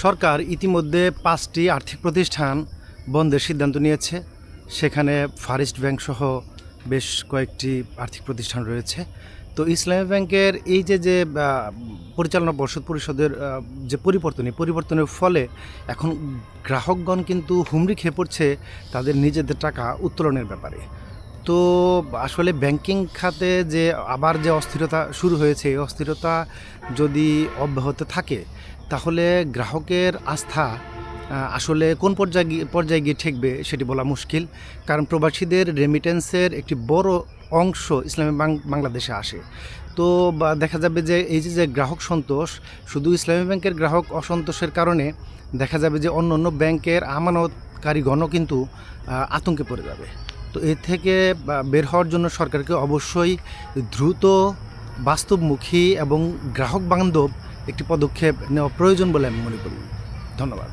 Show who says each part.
Speaker 1: সরকার ইতিমধ্যে 5টি আর্থিক প্রতিষ্ঠান বন্ধের সিদ্ধান্ত নিয়েছে। সেখানে ফার ইস্ট ব্যাংক সহ বেশ কয়েকটি আর্থিক প্রতিষ্ঠান রয়েছে। তো ইসলামী ব্যাংকের এই যে পরিচালনা পরিষদের যে পরিবর্তনের ফলে এখন গ্রাহকগণ কিন্তু হুমড়ি খেয়ে পড়ছে তাদের নিজেদের টাকা উত্তোলনের ব্যাপারে। তো আসলে ব্যাংকিং খাতে যে আবার যে অস্থিরতা শুরু হয়েছে, এই অস্থিরতা যদি অব্যাহত থাকে তাহলে গ্রাহকের আস্থা আসলে কোন পর্যায়ে গিয়ে ঠেকবে সেটি বলা মুশকিল। কারণ প্রবাসীদের রেমিটেন্সের একটি বড় অংশ ইসলামী বাংলাদেশে আসে। তো দেখা যাবে যে এই যে গ্রাহক সন্তোষ, শুধু ইসলামী ব্যাংকের গ্রাহক অসন্তোষের কারণে দেখা যাবে যে অন্য অন্য ব্যাংকের আমানতকারীগণও কিন্তু আতঙ্কে পড়ে যাবে। তো এর থেকে বের হওয়ার জন্য সরকারকে অবশ্যই দ্রুত, বাস্তবমুখী এবং গ্রাহক বান্ধব একটি পদক্ষেপ নেওয়া প্রয়োজন বলে আমি মনে করি। ধন্যবাদ।